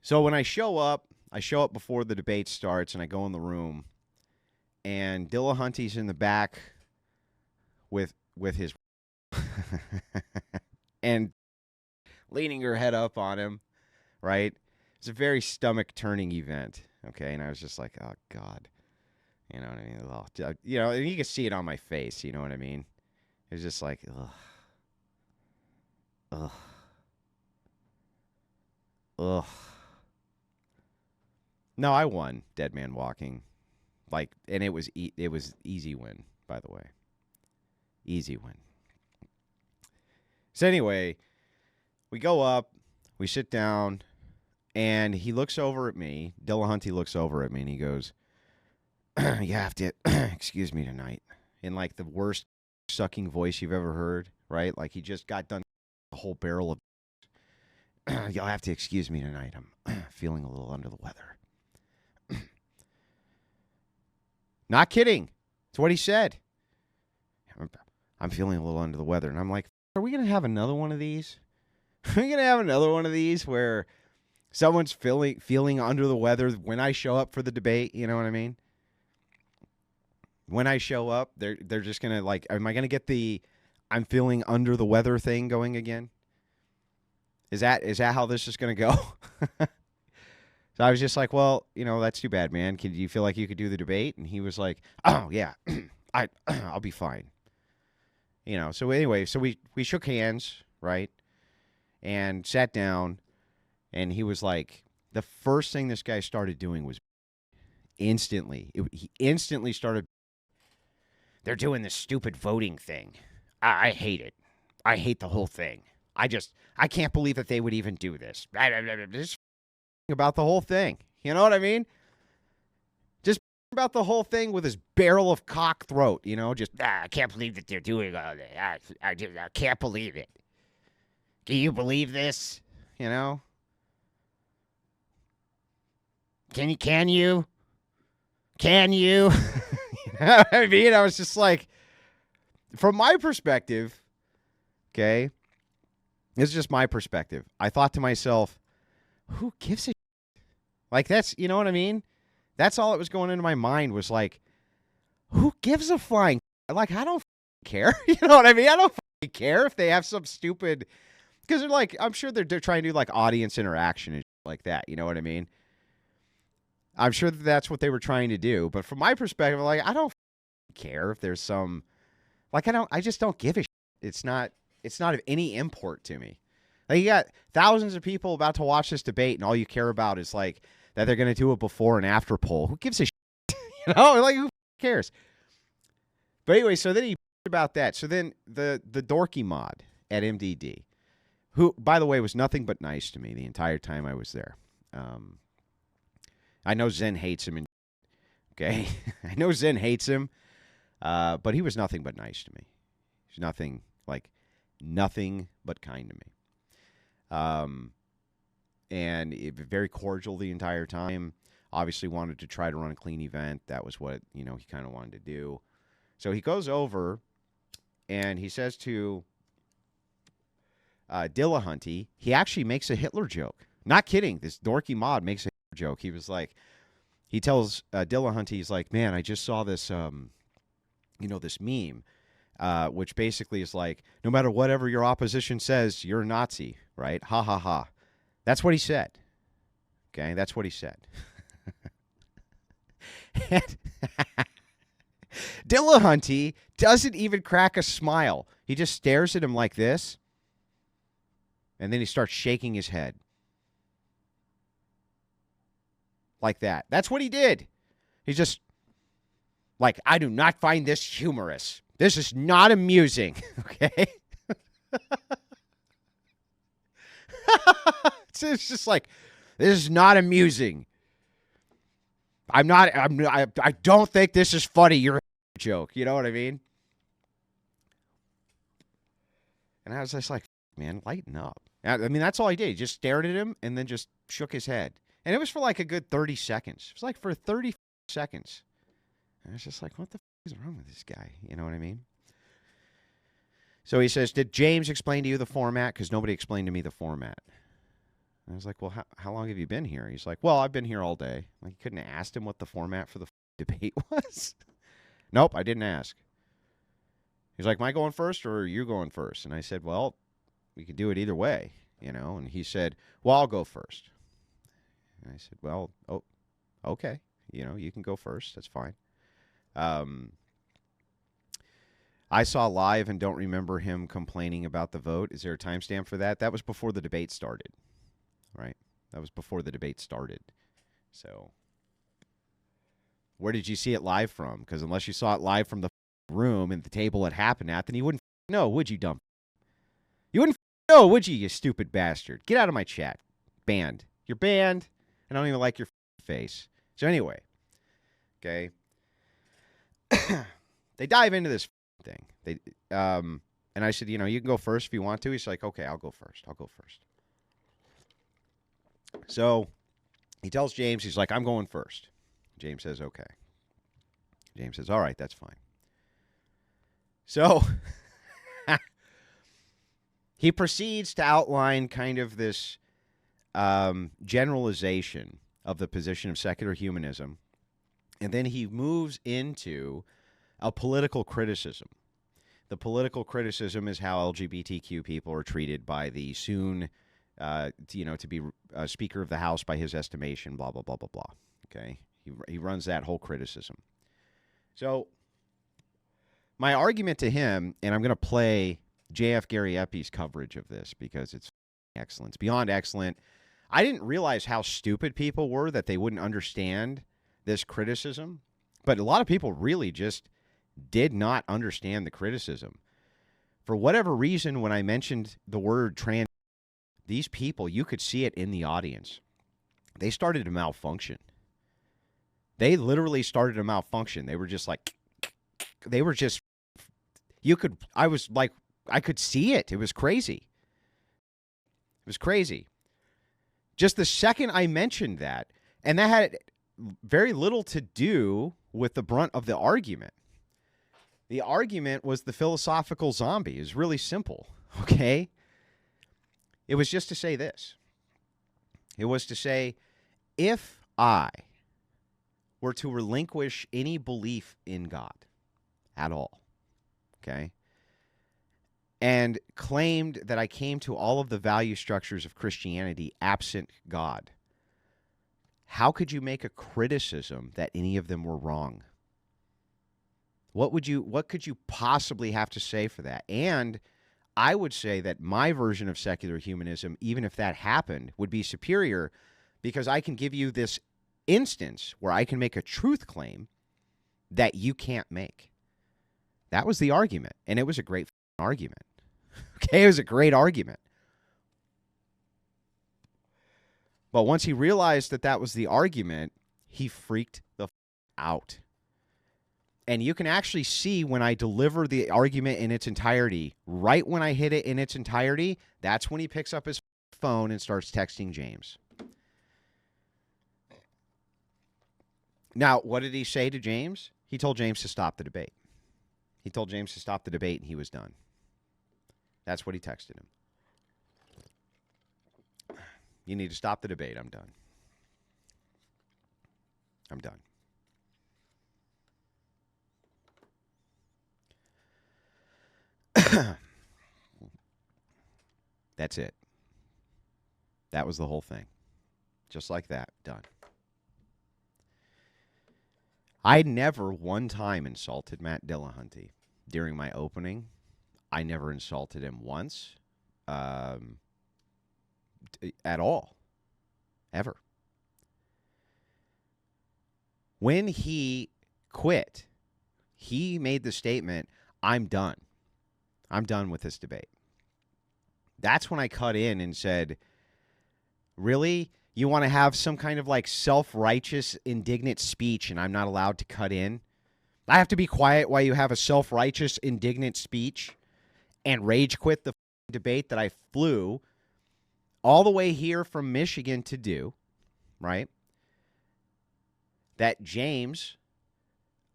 So when I show up before the debate starts, and I go in the room, and Dillahunty's in the back with his and leaning her head up on him, right? It's a very stomach-turning event, okay? And I was just like, oh, God. You know what I mean? You know, and you can see it on my face, you know what I mean? It was just like, ugh. Ugh. Ugh. No, I won Dead Man Walking. Like, and it was easy win, by the way. Easy win. So anyway, we go up, we sit down, and he looks over at me. Dillahunty looks over at me, and he goes, you have to excuse me tonight. In, like, the worst sucking voice you've ever heard, right? Like, he just got done a whole barrel of you'll have to excuse me tonight. I'm feeling a little under the weather. Not kidding. It's what he said. I'm feeling a little under the weather. And I'm like, are we going to have another one of these? Are we going to have another one of these where someone's feeling under the weather when I show up for the debate? You know what I mean? When I show up, they're just going to, like, am I going to get the I'm feeling under the weather thing going again? Is that how this is going to go? So I was just like, well, you know, that's too bad, man. Do you feel like you could do the debate? And he was like, oh, yeah, I'll be fine. You know, so anyway, so we shook hands, right? And sat down, and he was like, the first thing this guy started doing was instantly. He instantly started, they're doing this stupid voting thing. I hate it. I hate the whole thing. I can't believe that they would even do this. Just about the whole thing. You know what I mean? Just about the whole thing with his barrel of cock throat, you know? Just, I can't believe that they're doing all that. I can't believe it. Do you believe this? You know? Can you? You know what I mean? I was just like, from my perspective, okay, this is just my perspective. I thought to myself, who gives a shit? Like, that's, you know what I mean? That's all that was going into my mind was like, who gives a flying? Like, I don't care. You know what I mean? I don't care if they have some stupid, because they're like, I'm sure they're trying to do like audience interaction and like that. You know what I mean? I'm sure that that's what they were trying to do. But from my perspective, like, I don't care if there's some, like, I just don't give a shit. It's not of any import to me. Like, you got thousands of people about to watch this debate, and all you care about is, like, that they're going to do a before and after poll. Who gives a shit? You know? Like, who cares? But anyway, so then he about that. So then the dorky mod at MDD, who, by the way, was nothing but nice to me the entire time I was there. I know Zen hates him. Okay? I know Zen hates him, but he was nothing but nice to me. He's nothing but kind to me. And very cordial the entire time. Obviously wanted to try to run a clean event. That was what, you know, he kind of wanted to do. So he goes over and he says to Dillahunty, he actually makes a Hitler joke. Not kidding. This dorky mod makes a Hitler joke. He was like, he tells Dillahunty, he's like, man, I just saw this, this meme, which basically is like, no matter whatever your opposition says, you're a Nazi, right? Ha, ha, ha. That's what he said. Okay, that's what he said. Dillahunty doesn't even crack a smile. He just stares at him like this, and then he starts shaking his head. Like that. That's what he did. He's just like, I do not find this humorous. This is not amusing. Okay? It's just like, this is not amusing. I don't think this is funny. You're a joke. You know what I mean? And I was just like, man, lighten up. I mean, that's all he did. He just stared at him and then just shook his head. And it was for like a good 30 seconds. It was like for 30 seconds. And I was just like, what the is wrong with this guy? You know what I mean? So he says, did James explain to you the format? Because nobody explained to me the format. And I was like, well, how long have you been here? He's like, well, I've been here all day. Like, you couldn't have asked him what the format for the debate was? Nope, I didn't ask. He's like, am I going first or are you going first? And I said, well, we could do it either way, you know. And he said, well, I'll go first. And I said, well, oh, okay. You know, you can go first. That's fine. I saw live and don't remember him complaining about the vote. Is there a timestamp for that? That was before the debate started, right? That was before the debate started. So where did you see it live from? Because unless you saw it live from the room and the table it happened at, then you wouldn't know, would you, dumb? You wouldn't know, would you, you stupid bastard? Get out of my chat. Banned. You're banned. I don't even like your face. So anyway, okay. They dive into this thing. And I said, you know, you can go first if you want to. He's like, okay, I'll go first. So he tells James, he's like, I'm going first. James says, okay. James says, all right, that's fine. So he proceeds to outline kind of this generalization of the position of secular humanism. And then he moves into a political criticism. The political criticism is how LGBTQ people are treated by the soon, to be Speaker of the House by his estimation, blah, blah, blah, blah, blah. Okay? He runs that whole criticism. So my argument to him, and I'm going to play JF Gary Eppy's coverage of this because it's excellent. It's beyond excellent. I didn't realize how stupid people were that they wouldn't understand this criticism, but a lot of people really just did not understand the criticism. For whatever reason, when I mentioned the word trans, these people, you could see it in the audience. They started to malfunction. They literally started to malfunction. They were just like, I could see it. It was crazy. Just the second I mentioned that, and that had very little to do with the brunt of the argument. The argument was the philosophical zombie. It's really simple, okay? It was just to say this. It was to say, if I were to relinquish any belief in God at all, okay, and claimed that I came to all of the value structures of Christianity absent God, how could you make a criticism that any of them were wrong? What could you possibly have to say for that? And I would say that my version of secular humanism, even if that happened, would be superior because I can give you this instance where I can make a truth claim that you can't make. That was the argument, and it was a great argument. Okay, it was a great argument. But once he realized that that was the argument, he freaked the out. And you can actually see when I deliver the argument in its entirety, right when I hit it in its entirety, that's when he picks up his phone and starts texting James. Now, what did he say to James? He told James to stop the debate. He told James to stop the debate, and he was done. That's what he texted him. You need to stop the debate. I'm done. That's it. That was the whole thing. Just like that. Done. I never one time insulted Matt Dillahunty during my opening. I never insulted him once at all. Ever. When he quit, he made the statement, I'm done. I'm done with this debate. That's when I cut in and said, really? You want to have some kind of like self-righteous, indignant speech and I'm not allowed to cut in? I have to be quiet while you have a self-righteous, indignant speech and rage quit the debate that I flew all the way here from Michigan to do, right? That James,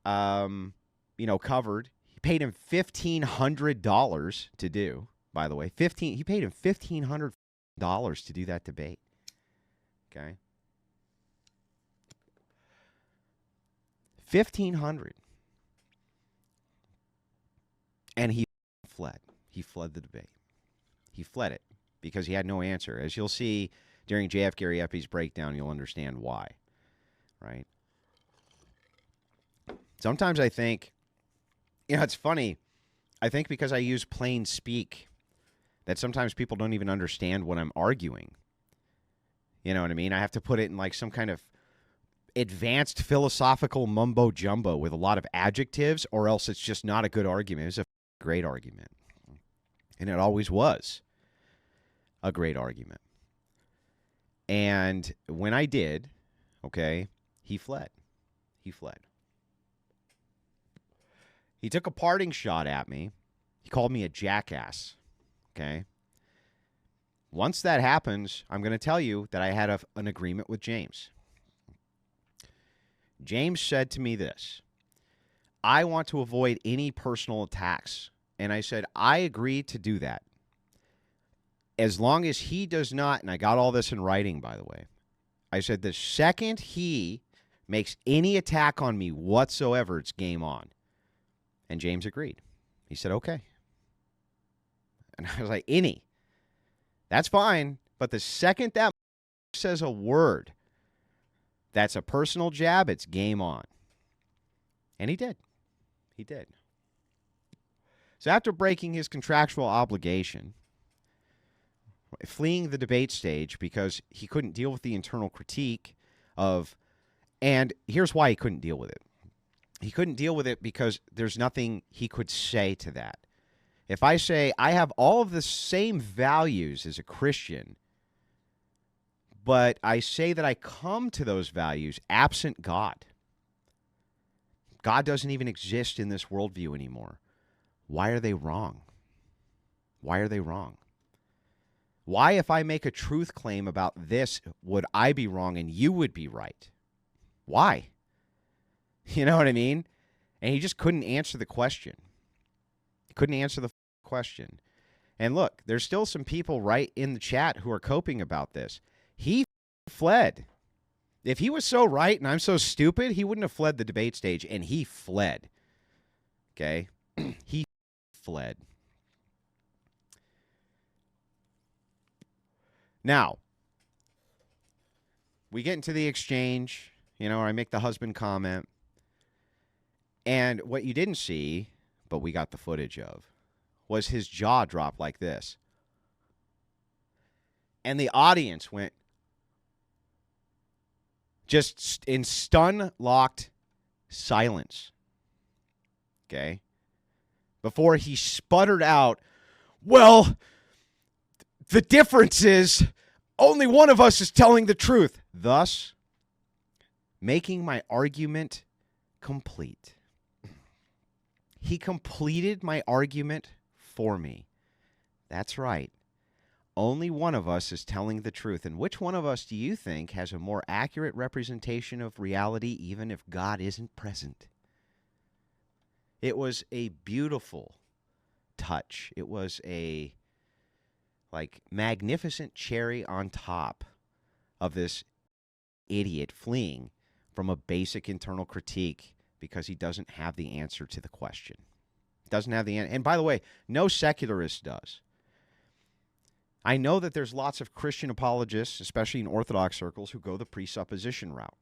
covered. He paid him $1,500 to do, by the way. He paid him $1,500 to do that debate. Okay. 1,500. And he fled. He fled the debate. He fled it because he had no answer. As you'll see during JF Gary Epi's breakdown, you'll understand why. Right? Sometimes I think, it's funny. I think because I use plain speak that sometimes people don't even understand what I'm arguing. You know what I mean? I have to put it in like some kind of advanced philosophical mumbo jumbo with a lot of adjectives, or else it's just not a good argument. It's a great argument. And it always was a great argument. And when I did, okay, he fled. He fled. He took a parting shot at me. He called me a jackass. Okay. Once that happens, I'm going to tell you that I had an agreement with James. James said to me this: I want to avoid any personal attacks. And I said, I agree to do that. As long as he does not, and I got all this in writing, by the way. I said, the second he makes any attack on me whatsoever, it's game on. And James agreed. He said, okay. And I was like, any. That's fine. But the second that says a word that's a personal jab, it's game on. And he did. He did. So after breaking his contractual obligation, fleeing the debate stage because he couldn't deal with the internal critique of, and here's why he couldn't deal with it. He couldn't deal with it because there's nothing he could say to that. If I say I have all of the same values as a Christian, but I say that I come to those values absent God. God doesn't even exist in this worldview anymore. Why are they wrong? Why are they wrong? Why, if I make a truth claim about this, would I be wrong and you would be right? Why? You know what I mean? And he just couldn't answer the question. He couldn't answer the question. And look, there's still some people right in the chat who are coping about this. He fled. If he was so right and I'm so stupid, he wouldn't have fled the debate stage, and he fled. Okay? He fled. Now, we get into the exchange, or I make the husband comment. And what you didn't see, but we got the footage of, was his jaw drop like this. And the audience went just in stun-locked silence. Okay? Before he sputtered out, well, the difference is only one of us is telling the truth, thus making my argument complete. He completed my argument for me. That's right. Only one of us is telling the truth. And which one of us do you think has a more accurate representation of reality, even if God isn't present? It was a beautiful touch. It was a magnificent cherry on top of this idiot fleeing from a basic internal critique because he doesn't have the answer to the question. Doesn't have the answer. And by the way, no secularist does. I know that there's lots of Christian apologists, especially in Orthodox circles, who go the presupposition route.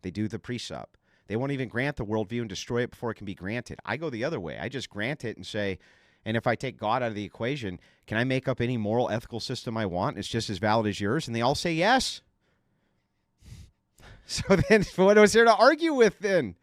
They do the presup. They won't even grant the worldview and destroy it before it can be granted. I go the other way. I just grant it and say, and if I take God out of the equation, can I make up any moral, ethical system I want? It's just as valid as yours. And they all say yes. So then what was there to argue with then?